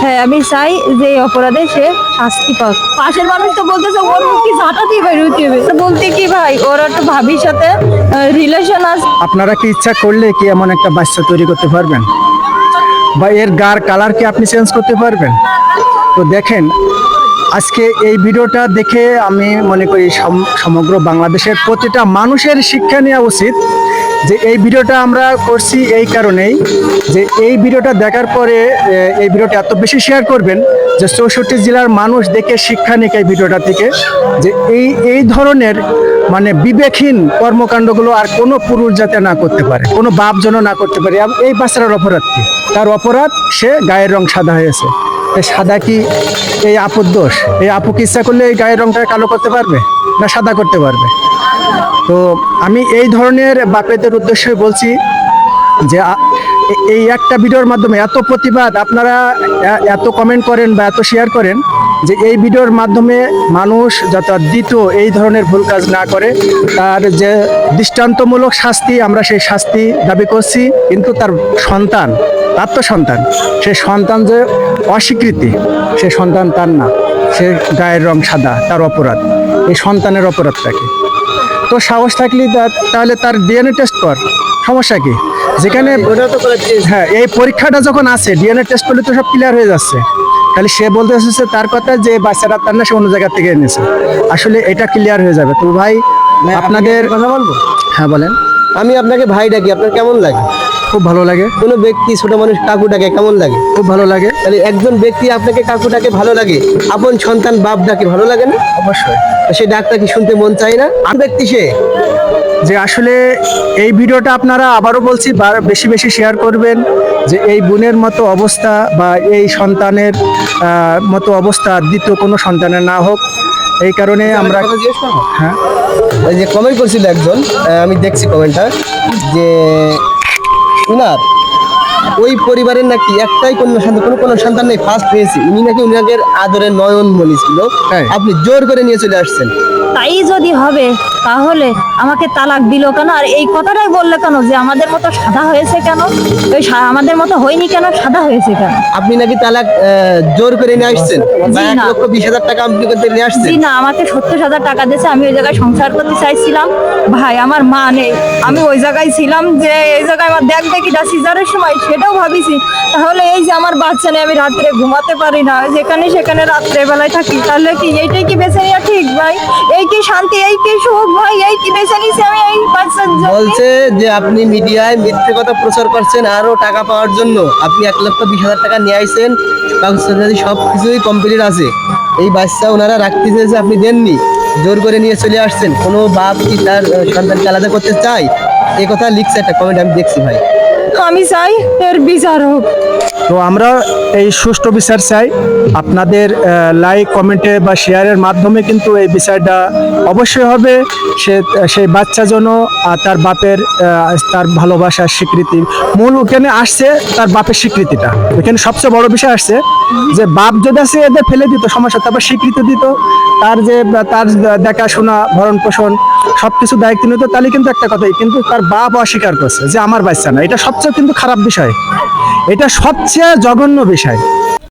হ্যাঁ, আমি চাই যে এই অপরাধে সে শাস্তি পাক। পাশের মানুষ তো বলতেছে ওর মুখ কি ঝাঁটা দিয়ে বের হইতে হবে, বলতে কি ভাই ওর একটা ভাবির সাথে রিলেশন আছে। আপনারা কি ইচ্ছা করলে কি এমন একটা বাচ্চা তৈরি করতে পারবেন, বা এর গার কালার কি আপনি চেঞ্জ করতে পারবেন? তো দেখেন, আজকে এই ভিডিওটা দেখে আমি মনে করি সমগ্র বাংলাদেশের প্রতিটা মানুষের শিক্ষা নেওয়া উচিত। যে এই ভিডিওটা আমরা করছি এই কারণেই যে এই ভিডিওটা দেখার পরে এই ভিডিওটা এত বেশি শেয়ার করবেন যে 64 জেলার মানুষ দেখে শিক্ষা নিক এই ভিডিওটা থেকে, যে এই ধরনের মানে বিবেকহীন কর্মকাণ্ডগুলো আর কোনো পুরুষ যাতে না করতে পারে, কোনো বাপ যেন না করতে পারে। এই বাচ্চাটার অপরাধ কি? তার অপরাধ সে গায়ের রং সাদা হয়েছে। এই সাদা কি এই আপুর দোষ? এই আপু কি ইচ্ছা করলে এই গায়ের রংটা কালো করতে পারবে না সাদা করতে পারবে? তো আমি এই ধরনের বাপেদের উদ্দেশ্যে বলছি যে এই একটা ভিডিওর মাধ্যমে এত প্রতিবাদ, আপনারা এত কমেন্ট করেন বা এত শেয়ার করেন, যে এই ভিডিওর মাধ্যমে মানুষ যাতে দ্বিতীয় এই ধরনের ভুল কাজ না করে, তার যে দৃষ্টান্তমূলক শাস্তি, আমরা সেই শাস্তি দাবি করছি। কিন্তু তার সন্তান, তার তো সন্তান, সে সন্তান যে অস্বীকৃতি, সে সন্তান তার না, সে গায়ের রং সাদা, তার অপরাধ। এই সন্তানের অপরাধটাকে তো সাহস থাকলে তাহলে তার ডিএনএ টেস্ট কর, সমস্যা কি? যেখানে হ্যাঁ, এই পরীক্ষাটা যখন আছে, ডিএনএ টেস্ট করলে তো সব ক্লিয়ার হয়ে যাচ্ছে। খালি সে বলতে এসেছে তার কথা যে বাচ্চাটা তার না, সে অন্য জায়গা থেকে এনেছে। আসলে এটা ক্লিয়ার হয়ে যাবে। তো ভাই আপনাদের কথা বলবো, হ্যাঁ বলেন। আমি আপনাকে ভাই ডাকি, আপনার কেমন লাগে? খুব ভালো লাগে। কোনো ব্যক্তি ছোট মানুষ কাকু ডাকে কেমন লাগে? খুব ভালো লাগে। তাহলে একজন ব্যক্তি আপনাকে কাকু ডাকে ভালো লাগে, আপন সন্তান বাপ ডাকে ভালো লাগে না? অবশ্যই। সে ডাকটা কি শুনতে মন চায় না? আর ব্যক্তি সে যে আসলে এই ভিডিওটা আপনারা আবারও বলছি বেশি বেশি শেয়ার করবেন, যে এই বোনের মতো অবস্থা বা এই সন্তানের মতো অবস্থা দ্বিতীয় কোনো সন্তানের না হোক। এই কারণে আমরা হ্যাঁ, এই যে কমেন্ট করছিল একজন, আমি দেখছি কমেন্টটা, যে উনার ওই পরিবারের নাকি একটাই কোনো সন্তান নেই, ফার্স্ট হয়েছে উনি, নাকি উনাদের আদরের নয়নমণি ছিল, হ্যাঁ। আপনি জোর করে নিয়ে চলে আসছেন। তাই যদি হবে তাহলে আমাকে তালাক দিল কেন? আর এই কথাটাই বললে কেন যে আমাদের মতো সাদা হয়েছে কেন? ওই আমাদের মতো হয়নি কেন, সাদা হয়েছে কেন? আপনি নাকি তালাক জোর করে নিয়ে আসছেন, বা জি না। 1,20,000 টাকা আপনি করতে নিয়ে আসছেন। জি না, আমাকে 70,000 টাকা দিয়েছে। আমি ওই জায়গায় সংসার করতে চাইছিলাম। ভাই আমার মা নেই, আমি ওই জায়গায় ছিলাম যে এই জায়গায় আমার দেখবে কিনা সিজারের সময়, সেটাও ভাবিছি। তাহলে এই যে আমার বাচ্চা নেই, আমি রাত্রে ঘুমাতে পারি না, যেখানে সেখানে রাত্রে বেলায় থাকি, তাহলে কি এইটাই কি বেছে নেওয়া ঠিক ভাই? এই কি শান্তি, এই কি সুখ ভাই? এই কি বেছে নিছি আমি এই বাচ্চার জন্য? বলছে যে আপনি মিডিয়ায় মিথ্যে কথা প্রচার করছেন আরো টাকা পাওয়ার জন্য। আপনি 1,20,000 টাকা নিয়ে আইছেন, কাগজপত্র সব কিছুই কমপ্লিট আছে। এই বাচ্চা ওনারা রাখতে চেয়েছে, আপনি দেননি, জোর করে নিয়ে চলে আসছেন। কোনো বাপ কি তার সন্তানকে আলাদা করতে চায়? এই কথা লিখছে একটা কমেন্ট, আমি দেখছি ভাই। আমি চাই এর বিচার হোক। তো আমরা এই সুষ্ঠু বিচার চাই। আপনাদের লাইক, কমেন্টে বা শেয়ারের মাধ্যমে কিন্তু এই বিচারটা অবশ্যই হবে। সেই বাচ্চা যেন তার বাপের তার ভালোবাসার স্বীকৃতি, মূল ওখানে আসছে তার বাপের স্বীকৃতিটা। এখানে সবচেয়ে বড় বিষয় আসছে যে বাপ যদি আসে এদের ফেলে দিত সমস্যা, তারপর স্বীকৃতি দিত, তার যে তার দেখাশোনা, ভরণ পোষণ সবকিছু দায়িত্ব নিত, তাহলে কিন্তু একটা কথাই। কিন্তু তার বাপ অস্বীকার করছে যে আমার বাচ্চা না। এটা সবচেয়ে কিন্তু খারাপ বিষয়, এটা সবচেয়ে জঘন্য বিষয়।